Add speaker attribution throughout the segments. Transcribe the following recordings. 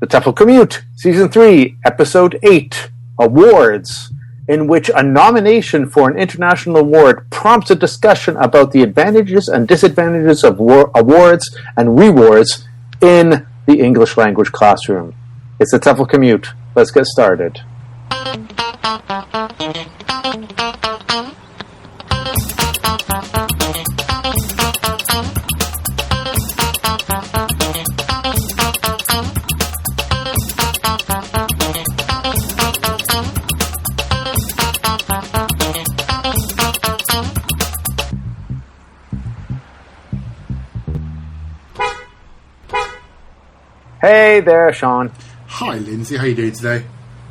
Speaker 1: the TEFL Commute, Season 3, Episode 8, Awards, in which a nomination for an international award prompts a discussion about the advantages and disadvantages of awards and rewards in the English language classroom. It's the TEFL Commute. Let's get started. Hey there, Sean.
Speaker 2: Hi, Lindsay. How are you doing today?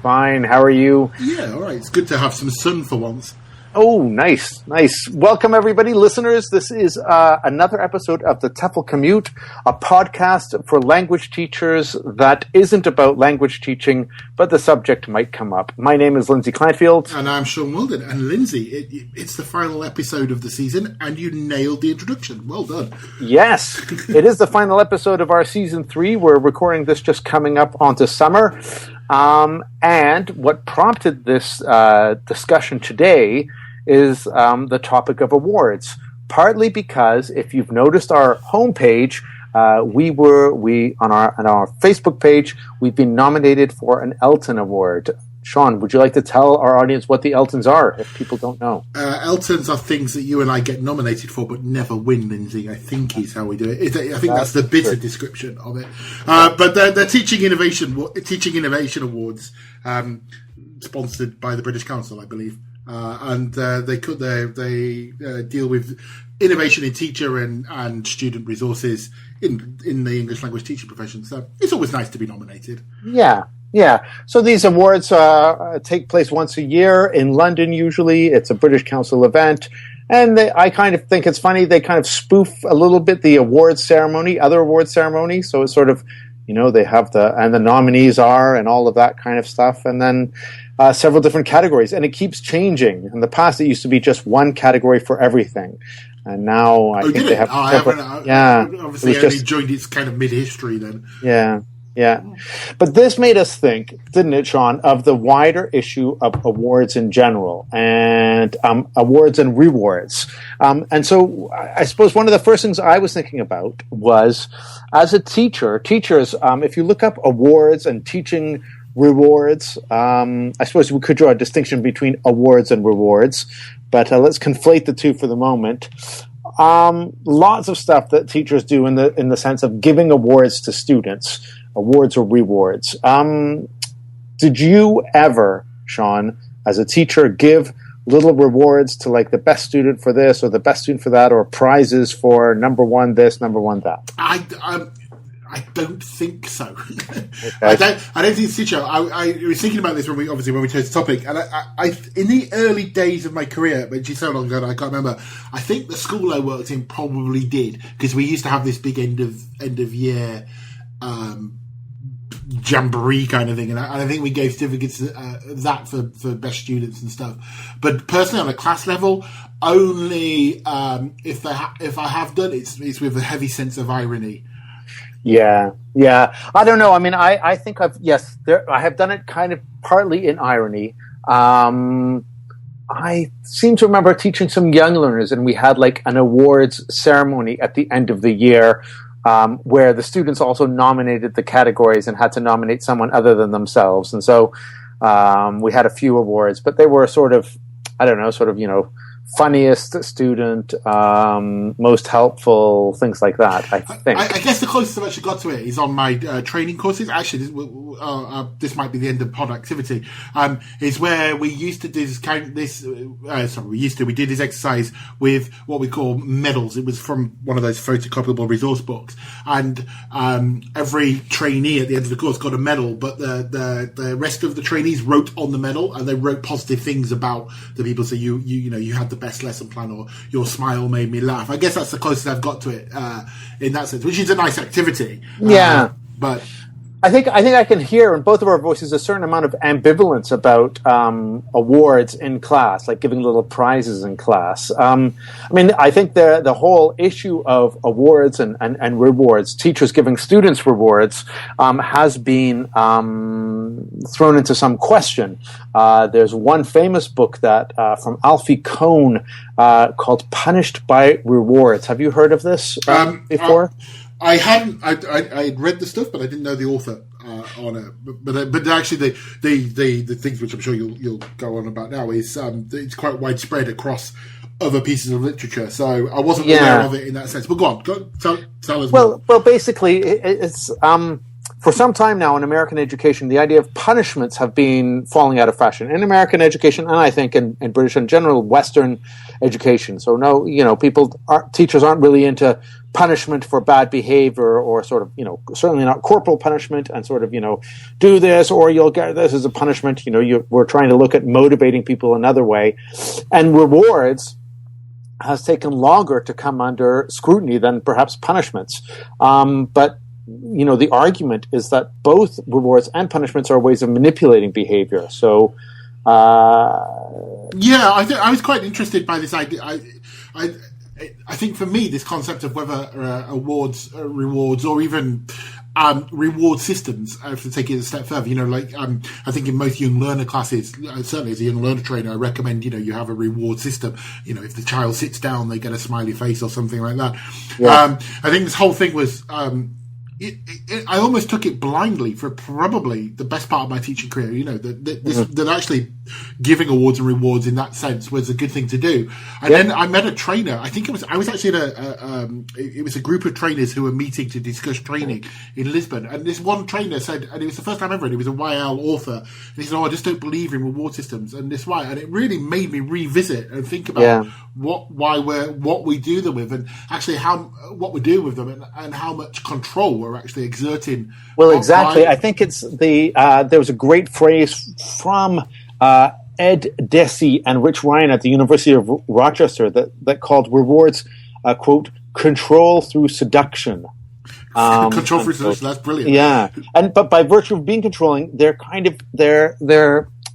Speaker 1: Fine. How are you?
Speaker 2: Yeah, all right. It's good to have some sun for once.
Speaker 1: Oh, nice. Welcome, everybody, listeners. This is another episode of the TEFL Commute, a podcast for language teachers that isn't about language teaching, but the subject might come up. My name is Lindsay Kleinfield.
Speaker 2: And I'm Sean Wilden. And Lindsay, it's the final episode of the season, and you nailed the introduction. Well done.
Speaker 1: Yes, it is the final episode of our Season 3. We're recording this just coming up onto summer. And what prompted this discussion today is the topic of awards. Partly because, if you've noticed our homepage, we on our Facebook page, we've been nominated for an Elton Award. Sean, would you like to tell our audience what the Eltons are, if people don't know?
Speaker 2: Eltons are things that you and I get nominated for, but never win, Lindsay. I think is how we do it. I think that's the bitter description of it. But they're Teaching Innovation Awards, sponsored by the British Council, I believe. And they deal with innovation in teacher and student resources in the English language teaching profession. So it's always nice to be nominated.
Speaker 1: Yeah. So these awards take place once a year in London. Usually, it's a British Council event, and I kind of think it's funny. They kind of spoof a little bit the awards ceremony, other awards ceremonies. So it's sort of, they have the nominees are and all of that kind of stuff, and then several different categories, and it keeps changing. In the past, it used to be just one category for everything, and now I think they have.
Speaker 2: Obviously, I only joined its kind of mid-history then.
Speaker 1: Yeah. But this made us think, didn't it, Sean, of the wider issue of awards in general and awards and rewards. And so I suppose one of the first things I was thinking about was, as a teachers, if you look up awards and teaching rewards, I suppose we could draw a distinction between awards and rewards, but let's conflate the two for the moment. Lots of stuff that teachers do in the sense of giving awards to students. Awards or rewards. Did you ever, Sean, as a teacher, give little rewards to like the best student for this or the best student for that, or prizes for number one this, number one that?
Speaker 2: I don't think so.
Speaker 1: Okay.
Speaker 2: I don't think it's teacher. I was thinking about this when we chose the topic, and I in the early days of my career, which is so long ago I can't remember. I think the school I worked in probably did, because we used to have this big end of year jamboree kind of thing, and I think we gave certificates that for best students and stuff. But personally, on a class level, only if I have done it's with a heavy sense of irony.
Speaker 1: Yeah. I don't know. I mean, I think I have done it kind of partly in irony. I seem to remember teaching some young learners, and we had like an awards ceremony at the end of the year, where the students also nominated the categories and had to nominate someone other than themselves. And so we had a few awards, but they were sort of, funniest student, most helpful, things like that, I think.
Speaker 2: I guess the closest I've actually got to it is on my training courses. Actually, this might be the end of pod activity. Is where we used to do we did this exercise with what we call medals. It was from one of those photocopyable resource books, and every trainee at the end of the course got a medal, but the rest of the trainees wrote on the medal, and they wrote positive things about the people. So you had the best lesson plan, or your smile made me laugh. I guess that's the closest I've got to it in that sense, which is a nice activity.
Speaker 1: Yeah.
Speaker 2: But
Speaker 1: I think I can hear in both of our voices a certain amount of ambivalence about awards in class, like giving little prizes in class. I think the whole issue of awards and rewards, teachers giving students rewards, has been thrown into some question. There's one famous book that from Alfie Kohn called "Punished by Rewards." Have you heard of this before?
Speaker 2: I hadn't. I read the stuff, but I didn't know the author on it. But actually, the things which I'm sure you'll go on about now is it's quite widespread across other pieces of literature. So I wasn't aware of it in that sense. But go on, tell us more.
Speaker 1: Well, basically, it's for some time now in American education, the idea of punishments have been falling out of fashion in American education, and I think in British in general, Western education. So teachers aren't really into punishment for bad behavior, or sort of, certainly not corporal punishment and sort of, do this or you'll get this as a punishment. We're trying to look at motivating people another way, and rewards has taken longer to come under scrutiny than perhaps punishments. But the argument is that both rewards and punishments are ways of manipulating behavior. So,
Speaker 2: I was quite interested by this idea. I think for me, this concept of whether awards, rewards, or even reward systems, I have to take it a step further. I think in most young learner classes, certainly as a young learner trainer, I recommend, you have a reward system. If the child sits down, they get a smiley face or something like that. Yeah. I think this whole thing was... I almost took it blindly for probably the best part of my teaching career. That actually giving awards and rewards in that sense was a good thing to do. And then I met a trainer. I was actually it was a group of trainers who were meeting to discuss training in Lisbon. And this one trainer said, and it was the first time ever, and he was a YL author. And he said, I just don't believe in reward systems and this why. And it really made me revisit and think about what we do them with, and actually what we do with them, and how much control we're actually exerting.
Speaker 1: Well, exactly. I think it's there was a great phrase from Ed Desi and Rich Ryan at the University of Rochester that called rewards, quote, control through seduction.
Speaker 2: Control through seduction. That's brilliant.
Speaker 1: Yeah, but by virtue of being controlling, the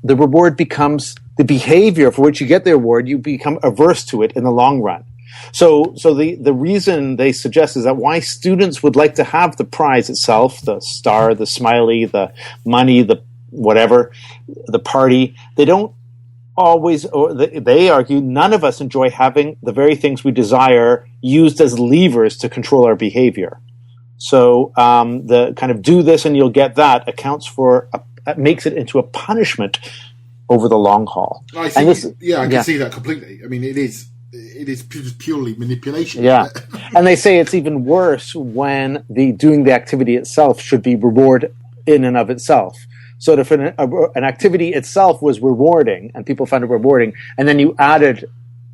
Speaker 1: reward becomes the behavior for which you get the reward. You become averse to it in the long run. So the reason they suggest is that why students would like to have the prize itself, the star, the smiley, the money, the whatever, the party, they don't always, or they argue, none of us enjoy having the very things we desire used as levers to control our behavior. So the kind of do this and you'll get that accounts for, makes it into a punishment over the long haul.
Speaker 2: I can see that completely. I mean, it is purely manipulation.
Speaker 1: Yeah. And they say it's even worse when doing the activity itself should be reward in and of itself. So if an activity itself was rewarding and people found it rewarding, and then you added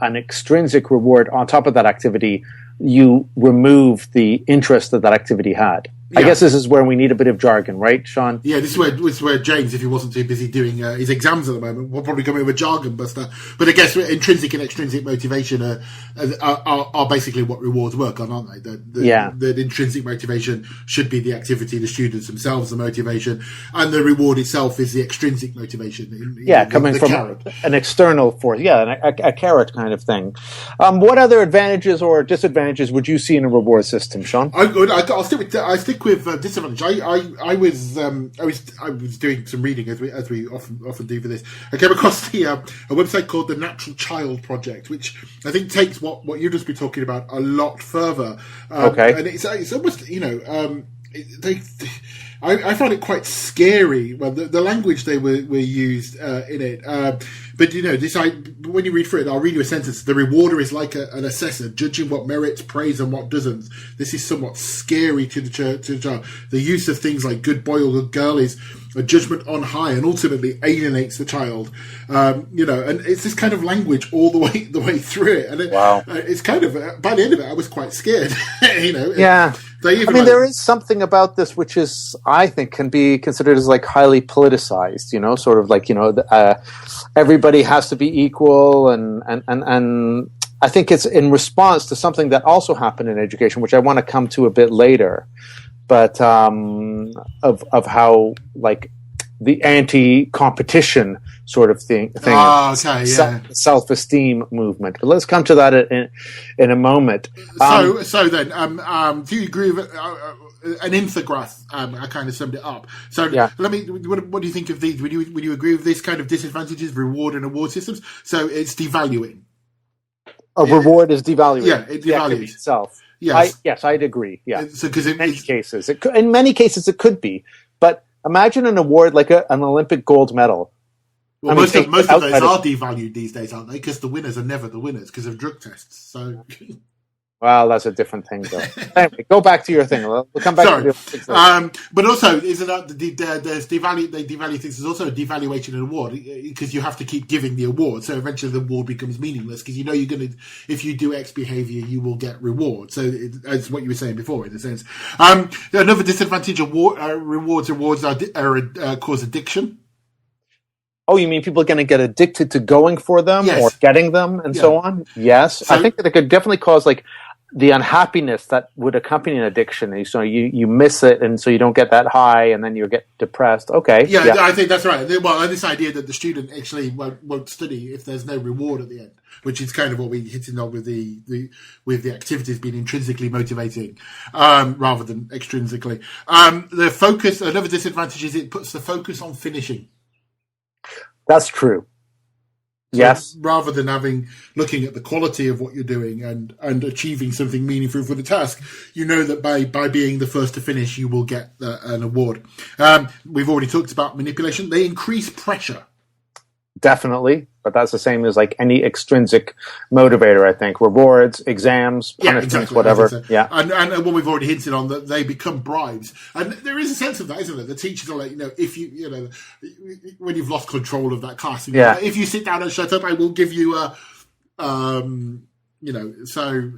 Speaker 1: an extrinsic reward on top of that activity, you remove the interest that activity had. Yeah. I guess this is where we need a bit of jargon, right, Sean?
Speaker 2: Yeah, this is where James, if he wasn't too busy doing his exams at the moment, will probably come in with jargon buster. But I guess intrinsic and extrinsic motivation are basically what rewards work on, aren't they? The intrinsic motivation should be the activity, the students themselves, the motivation, and the reward itself is the extrinsic motivation.
Speaker 1: Coming from carrot. An external force. Yeah, a carrot kind of thing. What other advantages or disadvantages would you see in a reward system, Sean?
Speaker 2: I'll stick with disadvantage. I was doing some reading as we often do for this. I came across a website called the Natural Child Project, which I think takes what you just been talking about a lot further.
Speaker 1: Okay,
Speaker 2: and it's almost I find it quite scary. Well, the language they were used in it. But when you read through it, I'll read you a sentence. The rewarder is like an assessor, judging what merits praise and what doesn't. This is somewhat scary to the child. The use of things like good boy or good girl is a judgment on high and ultimately alienates the child. And it's this kind of language all the way through it. And it's kind of, by the end of it, I was quite scared.
Speaker 1: Yeah. There is something about this which is, I think, can be considered as like highly politicized, sort of like, everybody has to be equal. And I think it's in response to something that also happened in education, which I want to come to a bit later. but of how like the anti-competition sort of thing,
Speaker 2: Okay, yeah.
Speaker 1: self-esteem movement. But let's come to that in a moment.
Speaker 2: So then, do you agree with an infograph? I kind of summed it up. So
Speaker 1: Yeah.
Speaker 2: let me. What do you think of these? Would you agree with this kind of disadvantages, reward and award systems? So it's devaluing.
Speaker 1: A reward is devaluing.
Speaker 2: Yeah, it
Speaker 1: the activity
Speaker 2: devalues.
Speaker 1: itself.
Speaker 2: Yes.
Speaker 1: I'd agree. Yeah.
Speaker 2: So because
Speaker 1: In many cases it could be, but imagine an award like an Olympic gold medal.
Speaker 2: Well, most of those are devalued these days, aren't they? Because the winners are never the winners because of drug tests. So,
Speaker 1: well, that's a different thing, though. Anyway, go back to your thing. We'll come back to the
Speaker 2: but also, isn't that there's they devalue things? There's also a devaluation of an award because you have to keep giving the award. So eventually, the award becomes meaningless because you know you're going to, if you do X behavior, you will get reward. So that's what you were saying before, in a sense. Another disadvantage of rewards are cause addiction.
Speaker 1: Oh, you mean people are going to get addicted to going for them or getting them and so on? Yes. So, I think that it could definitely cause like the unhappiness that would accompany an addiction. So you miss it and so you don't get that high and then you get depressed. Okay.
Speaker 2: Yeah, I think that's right. Well, this idea that the student actually won't study if there's no reward at the end, which is kind of what we hitting on with the activities being intrinsically motivating rather than extrinsically. The focus, another disadvantage is it puts the focus on finishing.
Speaker 1: That's true.
Speaker 2: So
Speaker 1: yes.
Speaker 2: Rather than looking at the quality of what you're doing and achieving something meaningful for the task, you know that by being the first to finish, you will get an award. We've already talked about manipulation. They increase pressure.
Speaker 1: Definitely, but that's the same as like any extrinsic motivator, I think. Rewards, exams, punishments,
Speaker 2: exactly.
Speaker 1: whatever.
Speaker 2: So.
Speaker 1: Yeah.
Speaker 2: And what we've already hinted on, that they become bribes. And there is a sense of that, isn't there? The teachers are like, if when you've lost control of that class, like, if you sit down and shut up, I will give you a, so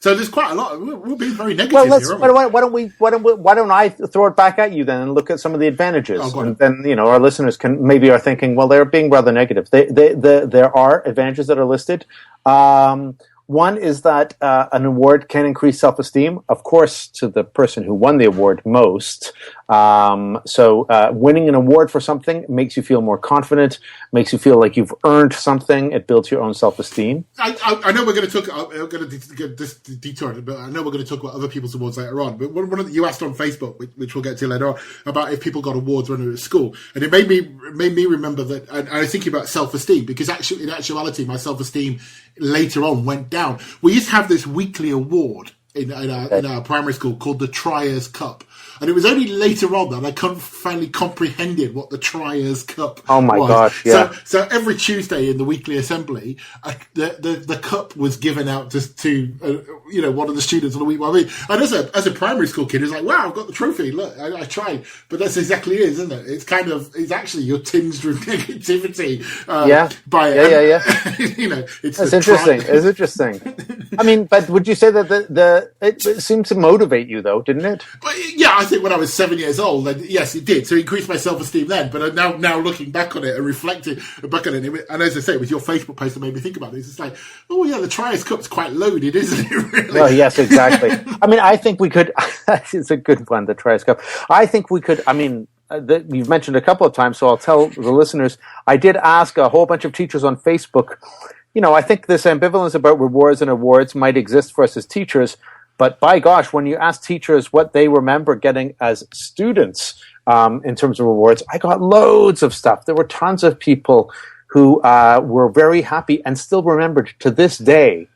Speaker 2: there's quite a lot. We're being very negative here, aren't we?
Speaker 1: Why don't I throw it back at you then and look at some of the advantages? And then, our listeners are thinking, well, they're being rather negative. There are advantages that are listed. One is that an award can increase self-esteem, of course, to the person who won the award most. So winning an award for something makes you feel more confident, makes you feel like you've earned something. It builds your own self-esteem.
Speaker 2: I know we're going to talk. We're going to get this detour, but I know we're going to talk about other people's awards later on. But one of the, you asked on Facebook, which we'll get to later on, about if people got awards when they were at school, and it made me remember that. And I was thinking about self-esteem because actually, in actuality, my self-esteem later on went down. We used to have this weekly award in our primary school called the Triers Cup. And it was only later on that I finally comprehended what the Triers Cup was.
Speaker 1: Oh my gosh, yeah.
Speaker 2: So every Tuesday in the weekly assembly, the cup was given out to one of the students on the week. And as a primary school kid, it's like, wow, I've got the trophy. Look, I tried. But that's exactly it, isn't it? It's actually you're tinged with negativity.
Speaker 1: It's interesting. It's interesting. I mean, but would you say that it seemed to motivate you though, didn't it?
Speaker 2: Well, yeah, I think when I was 7 years old, then yes, it did. So it increased my self-esteem then. But now looking back on it and reflecting back on it, and as I say, it was your Facebook post that made me think about this. It's like, oh yeah, the Triers Cup's quite loaded, isn't it? Really?
Speaker 1: Well, yes, exactly. I mean, I think we could. It's a good one, the Triers Cup. I think we could. I mean, you've mentioned a couple of times, so I'll tell the listeners. I did ask a whole bunch of teachers on Facebook. I think this ambivalence about rewards and awards might exist for us as teachers. But by gosh, when you ask teachers what they remember getting as students in terms of rewards, I got loads of stuff. There were tons of people who were very happy and still remembered to this day,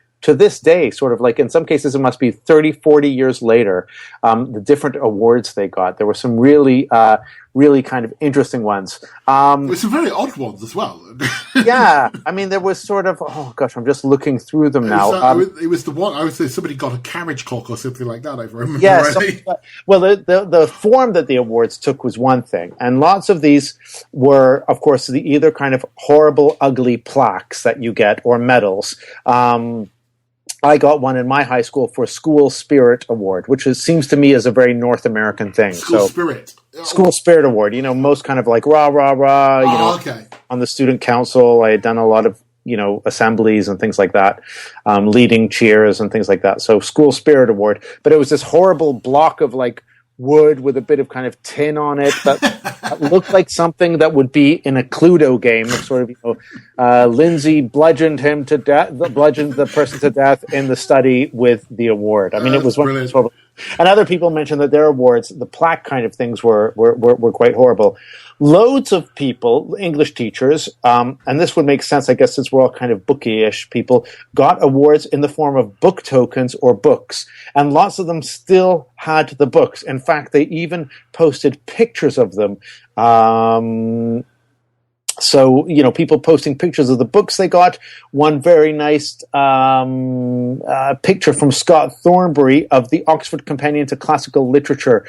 Speaker 1: sort of like in some cases it must be 30, 40 years later, the different awards they got. There were some really kind of interesting ones.
Speaker 2: There's some very odd ones as well.
Speaker 1: Yeah, I mean, there was sort of, oh gosh, I'm just looking through them now.
Speaker 2: It was the one, I would say somebody got a carriage clock or something like that, I remember.
Speaker 1: Yeah, well, the form that the awards took was one thing, and lots of these were, of course, the either kind of horrible, ugly plaques that you get or medals. I got one in my high school for School Spirit Award, which seems to me as a very North American thing.
Speaker 2: School Spirit
Speaker 1: Award. Most kind of like rah rah rah.
Speaker 2: Okay.
Speaker 1: On the student council, I had done a lot of assemblies and things like that, leading cheers and things like that. So School Spirit Award, but it was this horrible block of like wood with a bit of kind of tin on it that looked like something that would be in a Cluedo game. Of sort of, Lindsay bludgeoned the person to death in the study with the award. I mean, it was one of those. And other people mentioned that their awards, the plaque kind of things, were quite horrible. Loads of people, English teachers, and this would make sense, I guess, since we're all kind of bookie-ish people, got awards in the form of book tokens or books. And lots of them still had the books. In fact, they even posted pictures of them. So, people posting pictures of the books they got. One very nice picture from Scott Thornbury of the Oxford Companion to Classical Literature,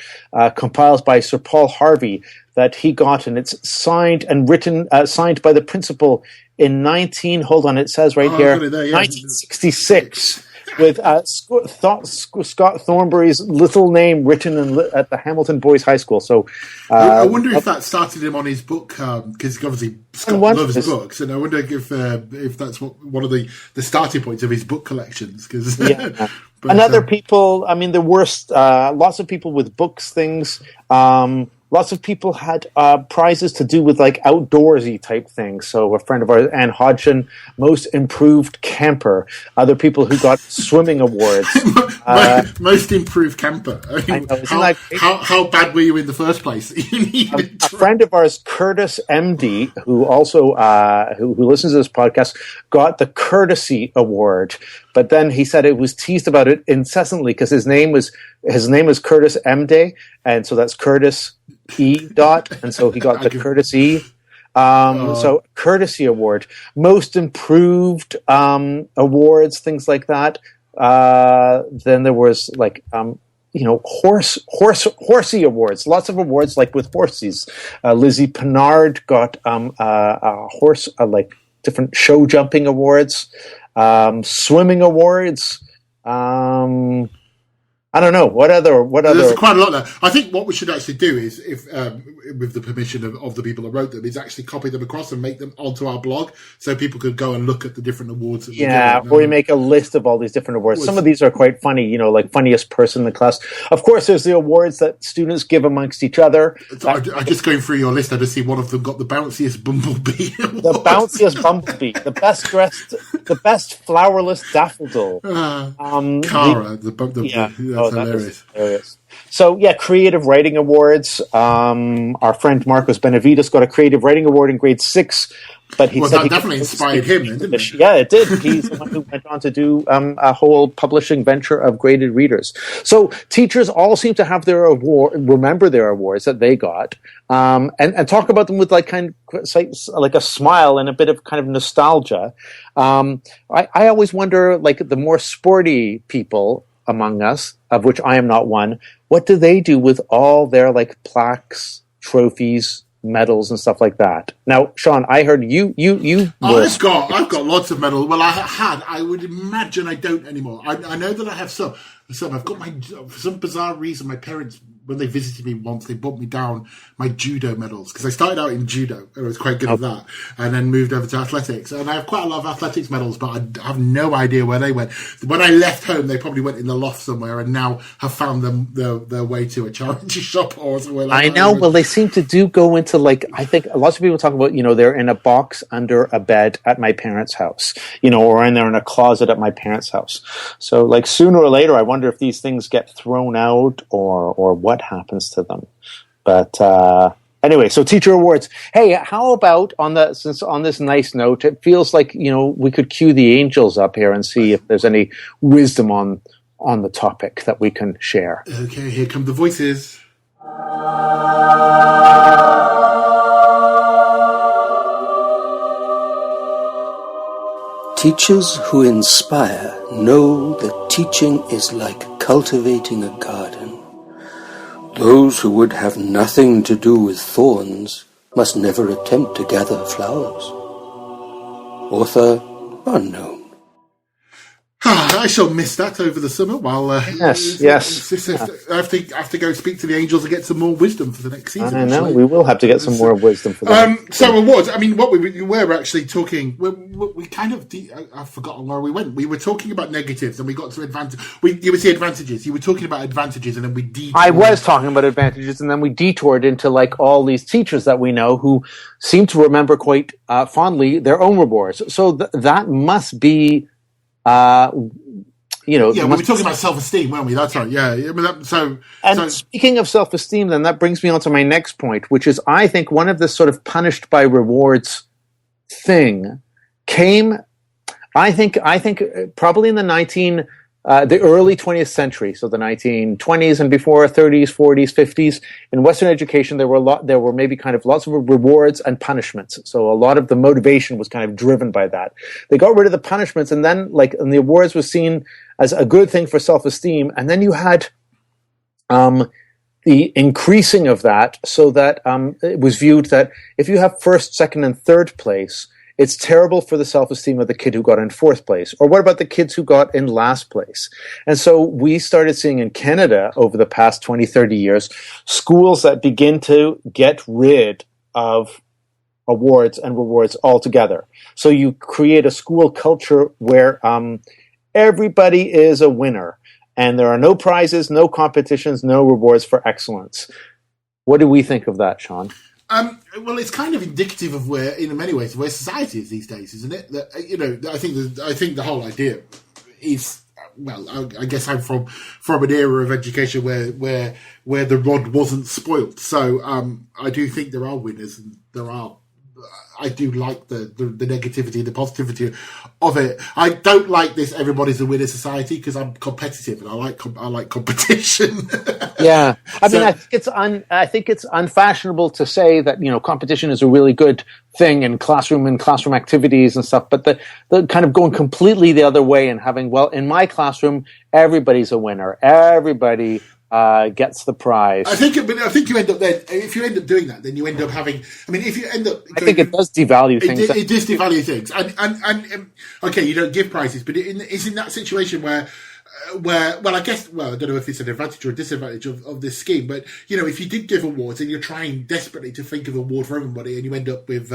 Speaker 1: compiled by Sir Paul Harvey, that he got, and it's signed and written, signed by the principal in 1966. With Scott Thornbury's little name written at the Hamilton Boys High School. So
Speaker 2: I wonder if that started him on his book, because obviously Scott loves books, and I wonder if that's one of the starting points of his book collections. Cause,
Speaker 1: yeah. And other people, I mean, there were lots of people with books things. Lots of people had prizes to do with like outdoorsy type things. So a friend of ours, Anne Hodgson, most improved camper. Other people who got swimming awards.
Speaker 2: Most improved camper. I mean, how bad were you in the first place?
Speaker 1: A friend of ours, Curtis MD, who also who listens to this podcast, got the courtesy award. But then he said it was teased about it incessantly because his name was Curtis MD, and so that's Curtis E. and so he got the courtesy. So courtesy award, most improved awards, things like that. Then there was like horsey awards, lots of awards like with horses. Lizzie Pennard got a horse, like different show jumping awards, swimming awards. I don't know what other.
Speaker 2: There's quite a lot there. I think what we should actually do is, if with the permission of the people that wrote them, is actually copy them across and make them onto our blog, so people could go and look at the different awards. That
Speaker 1: where we make a list of all these different awards. Some of these are quite funny, like funniest person in the class. Of course, there's the awards that students give amongst each other.
Speaker 2: I'm just going through your list. I just see one of them got the bounciest bumblebee.
Speaker 1: The bounciest bumblebee, the best dressed, the best flowerless daffodil.
Speaker 2: Cara, that's
Speaker 1: hilarious. So yeah, creative writing awards. Our friend Marcos Benavides got a creative writing award in grade 6, but
Speaker 2: that definitely inspired him, didn't it?
Speaker 1: Yeah, it did. He's the one who went on to do a whole publishing venture of graded readers. So teachers all seem to have their remember their awards that they got, and talk about them with like like a smile and a bit of kind of nostalgia. I always wonder, like the more sporty people among us, of which I am not one, what do they do with all their like plaques, trophies, medals, and stuff like that? Now, Sean, I heard you.
Speaker 2: I've got lots of medals. Well, I would imagine I don't anymore. I know that I have some. I've got for some bizarre reason, my parents, when they visited me once, they brought me down my judo medals, because I started out in judo and I was quite good at that, and then moved over to athletics. And I have quite a lot of athletics medals, but I have no idea where they went. When I left home, they probably went in the loft somewhere, and now have found their way to a charity shop or somewhere like that.
Speaker 1: I know. Well, they seem to go into, like, I think lots of people talk about, they're in a box under a bed at my parents' house, or they're in a closet at my parents' house. So, like, sooner or later, I wonder if these things get thrown out or what happens to them. But anyway, so teacher awards. Hey, how about on this nice note, it feels like we could cue the angels up here and see if there's any wisdom on the topic that we can share.
Speaker 2: Okay, here come the voices.
Speaker 3: Teachers who inspire know that teaching is like cultivating a garden. Those who would have nothing to do with thorns must never attempt to gather flowers. Author unknown.
Speaker 2: I shall miss that over the summer. While
Speaker 1: yes.
Speaker 2: I have to go speak to the Angels and get some more wisdom for the next season.
Speaker 1: I know we will have to get some more wisdom for that.
Speaker 2: So awards. I mean, what we were actually talking. We kind of. I've forgotten where we went. We were talking about negatives, and we got to advantage. You would see advantages. You were talking about advantages, and then we detoured.
Speaker 1: I was talking about advantages, and then we detoured into like all these teachers that we know who seem to remember quite fondly their own rewards. So that must be. We were
Speaker 2: talking about self-esteem, weren't we? That's right. Yeah.
Speaker 1: Speaking of self-esteem, then that brings me on to my next point, which is I think one of the sort of punished by rewards thing came. I think probably in the early 20th century, so the 1920s and before, 30s, 40s, 50s. In Western education, there were maybe kind of lots of rewards and punishments. So a lot of the motivation was kind of driven by that. They got rid of the punishments, and then and the awards was seen as a good thing for self-esteem. And then you had the increasing of that, so that it was viewed that if you have first, second, and third place, it's terrible for the self-esteem of the kid who got in fourth place. Or what about the kids who got in last place? And so we started seeing in Canada over the past 20, 30 years, schools that begin to get rid of awards and rewards altogether. So you create a school culture where everybody is a winner. And there are no prizes, no competitions, no rewards for excellence. What do we think of that, Sean?
Speaker 2: Well, it's kind of indicative of in many ways, where society is these days, isn't it? That, I think the whole idea is, well, I guess I'm from an era of education where the rod wasn't spoilt. So I do think there are winners, and I do like the negativity, the positivity of it. I don't like this "everybody's a winner" society, because I'm competitive and I like competition.
Speaker 1: Yeah, I mean, I think it's unfashionable to say that competition is a really good thing in classroom activities and stuff. But the kind of going completely the other way and having, well, in my classroom, everybody's a winner. Everybody gets the prize.
Speaker 2: I think you end up then. If you end up doing that, then you end up having. I mean, if you end up,
Speaker 1: I think it does devalue things.
Speaker 2: It does devalue things, and okay, you don't give prizes, but it's in that situation where, I guess, I don't know if it's an advantage or a disadvantage of this scheme, but if you did give awards and you're trying desperately to think of an award for everybody, and you end up with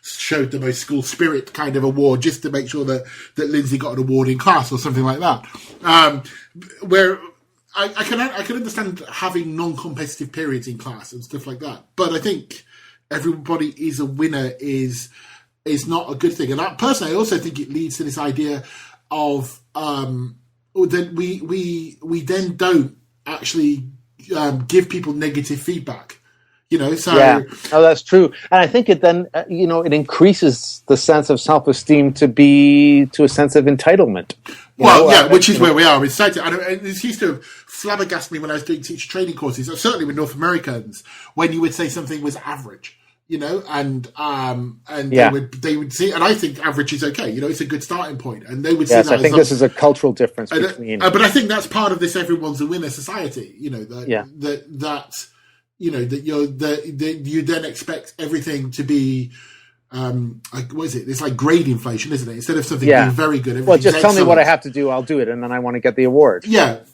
Speaker 2: showed the most school spirit kind of award just to make sure that Lindsay got an award in class or something like that, where. I can understand having non-competitive periods in class and stuff like that, but I think everybody is a winner is not a good thing. And personally, I also think it leads to this idea of that we then don't actually give people negative feedback. So
Speaker 1: yeah, that's true, and I think it then it increases the sense of self-esteem to a sense of entitlement.
Speaker 2: Which is where we are. It's this used to flabbergast me when I was doing teacher training courses, certainly with North Americans, when you would say something was average, and they would see, and I think average is okay. It's a good starting point, and they would see that.
Speaker 1: I think this is a cultural difference between.
Speaker 2: But I think that's part of this everyone's a winner society. That you then expect everything to be what is it? It's like grade inflation, isn't it? Instead of something being very good,
Speaker 1: well, just tell me what I have to do, I'll do it, and then I want to get the award,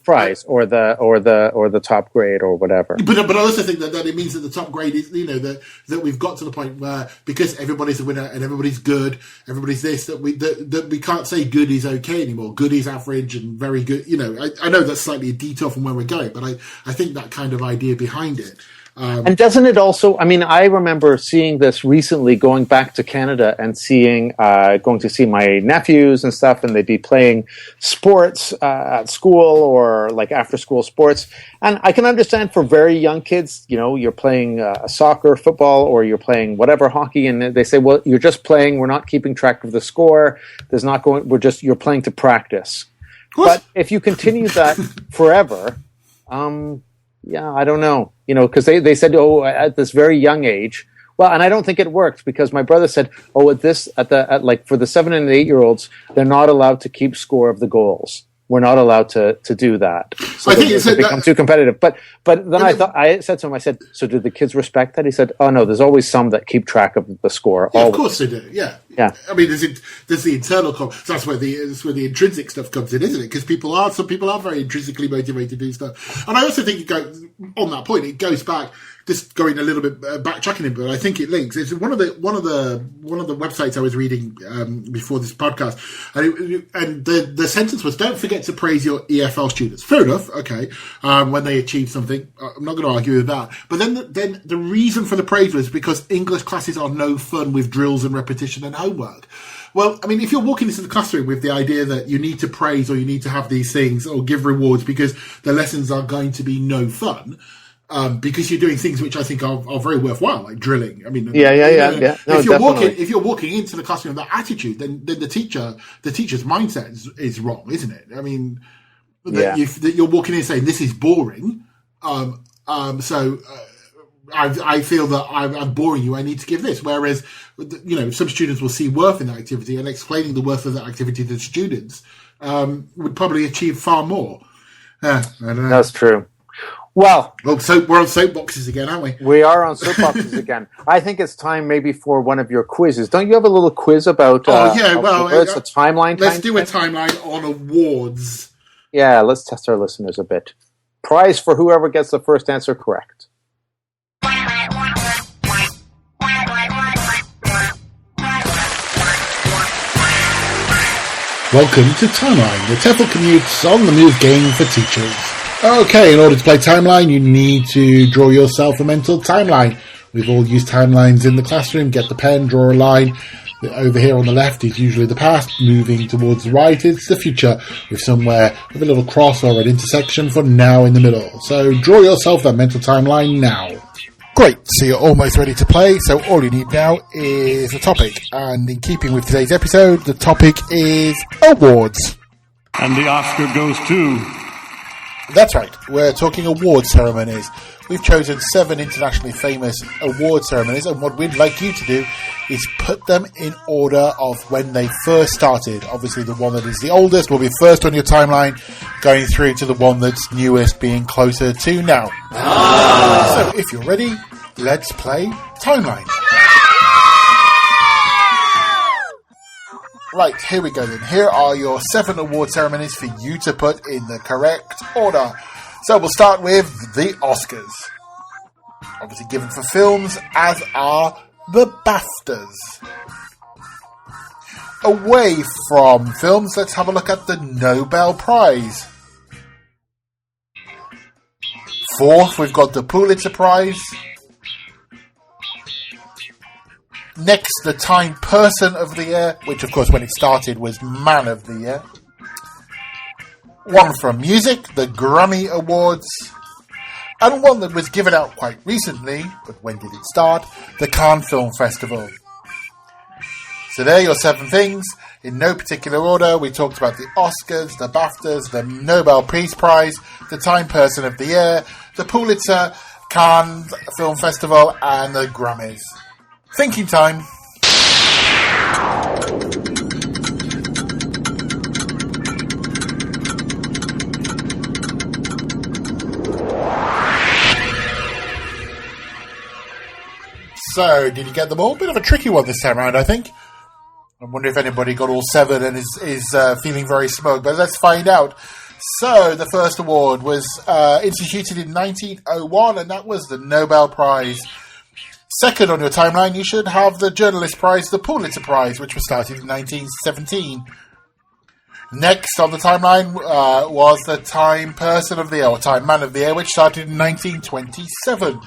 Speaker 1: prize, or the top grade, or whatever.
Speaker 2: But I also think that it means that the top grade is that we've got to the point where, because everybody's a winner and everybody's good, everybody's this, that we can't say good is okay anymore. Good is average and very good. I know that's slightly a detour from where we're going, but I think that kind of idea behind it.
Speaker 1: And doesn't it also, I mean, I remember seeing this recently, going back to Canada and going to see my nephews and stuff, and they'd be playing sports at school, or like after school sports. And I can understand for very young kids, you're playing soccer, football, or you're playing whatever, hockey, and they say, well, you're just playing, we're not keeping track of the score. You're playing to practice. But if you continue that forever, I don't know, because they said, at this very young age. Well, and I don't think it worked, because my brother said, for the 7 and 8 year olds, they're not allowed to keep score of the goals. we're not allowed to do that. So
Speaker 2: I think
Speaker 1: it become too competitive. But then I said to him, I said, so do the kids respect that? He said, oh no, there's always some that keep track of the score.
Speaker 2: Yeah, of course they do. Yeah.
Speaker 1: Yeah.
Speaker 2: I mean, there's the internal. So that's where the intrinsic stuff comes in, isn't it? Because some people are very intrinsically motivated to do stuff. And I also think on that point, it goes back. Just going a little bit backtracking it, but I think it links. It's one of the websites I was reading before this podcast, and the sentence was, "Don't forget to praise your EFL students." Fair enough, okay, when they achieve something, I'm not going to argue with that. But then the reason for the praise was because English classes are no fun with drills and repetition and homework. Well, I mean, if you're walking into the classroom with the idea that you need to praise or you need to have these things or give rewards because the lessons are going to be no fun. Because you're doing things which I think are very worthwhile, like drilling. I mean,
Speaker 1: yeah. No,
Speaker 2: if you're walking into the classroom with that attitude, then the teacher's mindset is wrong, isn't it? I mean, that you're walking in saying this is boring. So I feel that I'm boring you. I need to give this. Whereas, some students will see worth in that activity, and explaining the worth of that activity to the students would probably achieve far more. I don't know.
Speaker 1: That's true. Well,
Speaker 2: so we're on soapboxes again, aren't we?
Speaker 1: We are on soapboxes again. I think it's time maybe for one of your quizzes. Don't you have a little quiz about? It's a timeline.
Speaker 2: Let's do a timeline on awards.
Speaker 1: Yeah, let's test our listeners a bit. Prize for whoever gets the first answer correct.
Speaker 2: Welcome to Timeline, the TEFL Commute's on-the-move game for teachers. Okay, in order to play Timeline, you need to draw yourself a mental timeline. We've all used timelines in the classroom. Get the pen, draw a line. Over here on the left is usually the past. Moving towards the right, it's the future, with somewhere with a little cross or an intersection for now in the middle. So draw yourself that mental timeline now. Great, so you're almost ready to play, so all you need now is a topic. And in keeping with today's episode, the topic is awards.
Speaker 4: And the Oscar goes to...
Speaker 2: That's right, we're talking award ceremonies. We've chosen 7 internationally famous award ceremonies, and what we'd like you to do is put them in order of when they first started. Obviously, the one that is the oldest will be first on your timeline, going through to the one that's newest, being closer to now. So, if you're ready, let's play Timeline. Right, here we go then. Here are your 7 award ceremonies for you to put in the correct order. So we'll start with the Oscars. Obviously given for films, as are the BAFTAs. Away from films, let's have a look at the Nobel Prize. 4th, we've got the Pulitzer Prize. Next, the Time Person of the Year, which of course when it started was Man of the Year. 1 from music, the Grammy Awards. And 1 that was given out quite recently, but when did it start? The Cannes Film Festival. So there are your 7 things. In no particular order, we talked about the Oscars, the BAFTAs, the Nobel Peace Prize, the Time Person of the Year, the Pulitzer, Cannes Film Festival, and the Grammys. Thinking time. So, did you get them all? Bit of a tricky one this time around, I think. I wonder if anybody got all 7 and is feeling very smug, but let's find out. So, the first award was instituted in 1901, and that was the Nobel Prize. Second on your timeline, you should have the Journalist Prize, the Pulitzer Prize, which was started in 1917. Next on the timeline was the Time Person of the Year, or Time Man of the Year, which started in 1927.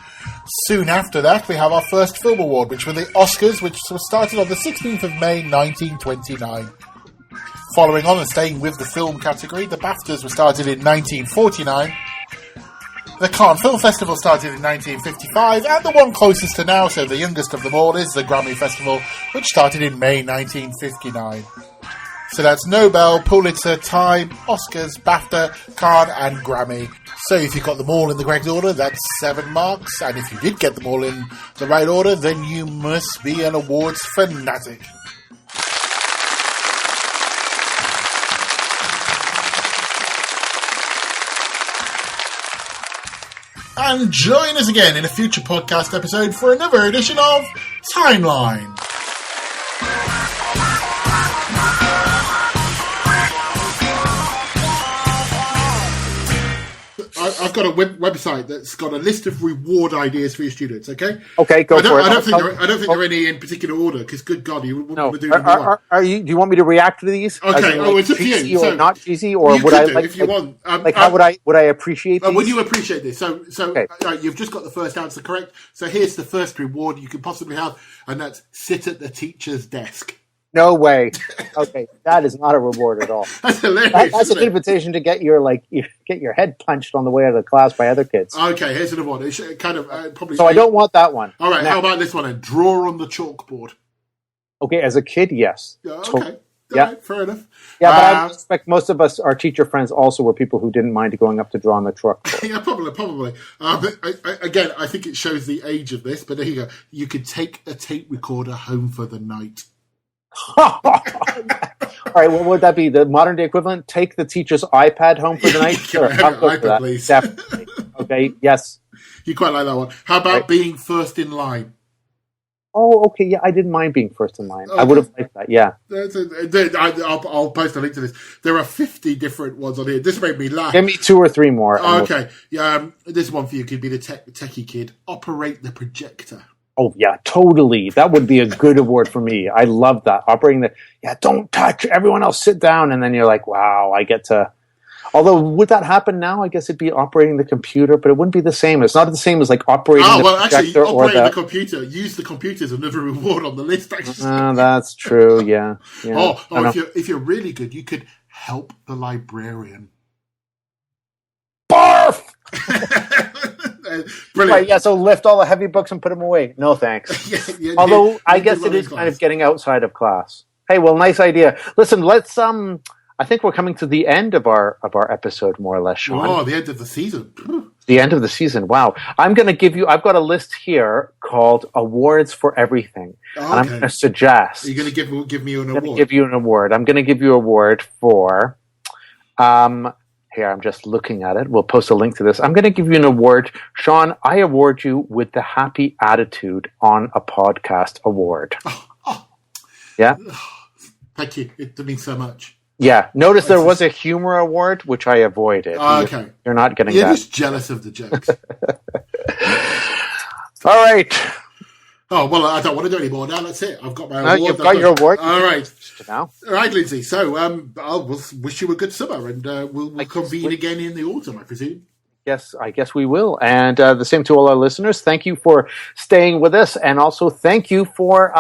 Speaker 2: Soon after that, we have our first film award, which were the Oscars, which was started on the 16th of May, 1929. Following on and staying with the film category, the BAFTAs were started in 1949. The Cannes Film Festival started in 1955, and the one closest to now, so the youngest of them all, is the Grammy Festival, which started in May 1959. So that's Nobel, Pulitzer, Time, Oscars, BAFTA, Cannes, and Grammy. So if you got them all in the correct order, that's 7 marks, and if you did get them all in the right order, then you must be an awards fanatic. And join us again in a future podcast episode for another edition of Timeline. I've got a website that's got a list of reward ideas for your students. Okay.
Speaker 1: Okay, go for it.
Speaker 2: I don't think there are any in particular order. Because, good God, you wouldn't do them.
Speaker 1: Do you want me to react to these?
Speaker 2: Okay. It's up to you.
Speaker 1: Or not cheesy, or would I
Speaker 2: if you want?
Speaker 1: How would I appreciate these?
Speaker 2: Would you appreciate this? So okay. You've just got the first answer correct. So here's the first reward you could possibly have, and that's sit at the teacher's desk.
Speaker 1: No way. Okay, that is not a reward at all.
Speaker 2: That's hilarious.
Speaker 1: That's an invitation to get your head punched on the way out of the class by other kids.
Speaker 2: Okay, here's another one. It's kind of probably.
Speaker 1: So I don't want that one.
Speaker 2: All right, how about this one? And draw on the chalkboard.
Speaker 1: Okay, as a kid, yes.
Speaker 2: Okay.
Speaker 1: Yeah,
Speaker 2: right, fair enough.
Speaker 1: Yeah, but I expect most of us, our teacher friends, also were people who didn't mind going up to draw on the chalkboard.
Speaker 2: Yeah, probably. Again, I think it shows the age of this. But there you go. You could take a tape recorder home for the night.
Speaker 1: All right, what would that be? The modern day equivalent? Take the teacher's iPad home for the night? Sure, I'll go for that.
Speaker 2: Please.
Speaker 1: Definitely. Okay, yes.
Speaker 2: You quite like that one. How about being first in line?
Speaker 1: Oh, okay, yeah, I didn't mind being first in line. Okay. I would have liked that, yeah.
Speaker 2: I'll post a link to this. There are 50 different ones on here. This made me laugh.
Speaker 1: Give me 2 or 3 more.
Speaker 2: Okay, this one for you could be the techie kid. Operate the projector.
Speaker 1: Oh, yeah, totally. That would be a good award for me. I love that. Operating don't touch, everyone else sit down. And then you're like, wow, I get to... Although, would that happen now? I guess it'd be operating the computer, but it wouldn't be the same. It's not the same as like operating the projector.
Speaker 2: Operating the computer. Use the computer as another reward on the list, actually.
Speaker 1: That's true, yeah.
Speaker 2: If you're really good, you could help the librarian.
Speaker 1: Barf!
Speaker 2: Brilliant.
Speaker 1: Right, yeah, so lift all the heavy books and put them away. No, thanks. Although, I guess it is kind of getting outside of class. Hey, well, nice idea. Listen, let's... I think we're coming to the end of our episode, more or less, Sean.
Speaker 2: Oh, the end of the season.
Speaker 1: The end of the season. Wow. I'm going to give you... I've got a list here called Awards for Everything.
Speaker 2: Okay.
Speaker 1: And I'm going to suggest...
Speaker 2: Are you going to give me an award?
Speaker 1: I'm going to give you an award. I'm going to give you an award for... here, I'm just looking at it. We'll post a link to this. I'm going to give you an award. Sean, I award you with the Happy Attitude on a Podcast Award. Yeah?
Speaker 2: Thank you. It means so much.
Speaker 1: Yeah. Notice there was a humor award, which I avoided.
Speaker 2: Okay.
Speaker 1: You're not getting that.
Speaker 2: You're just jealous of the jokes.
Speaker 1: All right.
Speaker 2: Oh, well, I don't want to do any more now. That's it. I've got my award.
Speaker 1: You've got your award.
Speaker 2: All right.
Speaker 1: Now.
Speaker 2: All right, Lindsay. So I'll wish you a good summer, and we'll convene again in the autumn, I presume.
Speaker 1: Yes, I guess we will. And the same to all our listeners. Thank you for staying with us. And also thank you for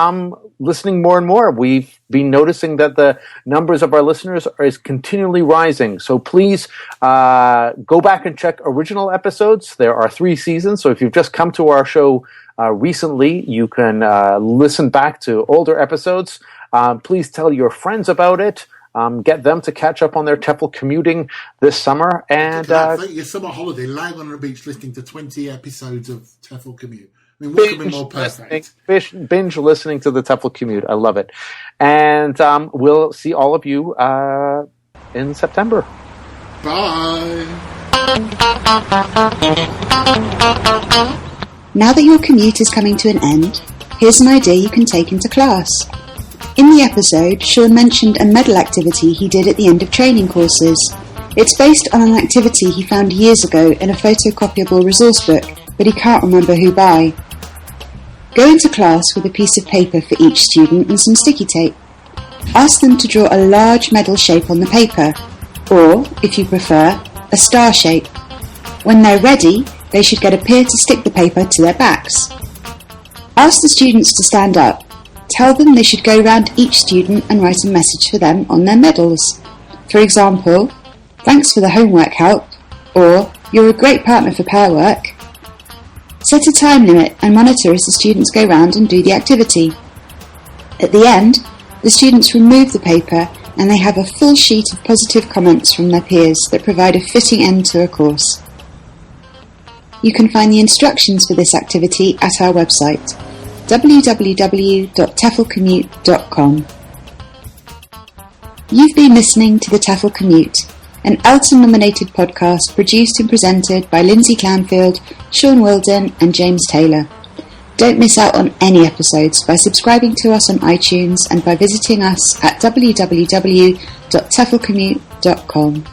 Speaker 1: listening more and more. We've been noticing that the numbers of our listeners is continually rising. So please go back and check original episodes. There are 3 seasons. So if you've just come to our show recently, you can listen back to older episodes. Please tell your friends about it. Get them to catch up on their TEFL commuting this summer. And
Speaker 2: your summer holiday, lying on the beach listening to 20 episodes of TEFL Commute. I mean, what could be more perfect?
Speaker 1: Binge listening to the TEFL Commute. I love it. And we'll see all of you in September.
Speaker 2: Bye.
Speaker 5: Now that your commute is coming to an end, here's an idea you can take into class. In the episode, Sean mentioned a medal activity he did at the end of training courses. It's based on an activity he found years ago in a photocopyable resource book, but he can't remember who by. Go into class with a piece of paper for each student and some sticky tape. Ask them to draw a large medal shape on the paper, or, if you prefer, a star shape. When they're ready, they should get a peer to stick the paper to their backs. Ask the students to stand up. Tell them they should go round each student and write a message for them on their medals. For example, thanks for the homework help, or you're a great partner for pair work. Set a time limit and monitor as the students go round and do the activity. At the end, the students remove the paper and they have a full sheet of positive comments from their peers that provide a fitting end to a course. You can find the instructions for this activity at our website, www.teflcommute.com. You've been listening to the TEFL Commute, an Elton-nominated podcast produced and presented by Lindsay Clanfield, Sean Wilden and James Taylor. Don't miss out on any episodes by subscribing to us on iTunes and by visiting us at www.teflcommute.com.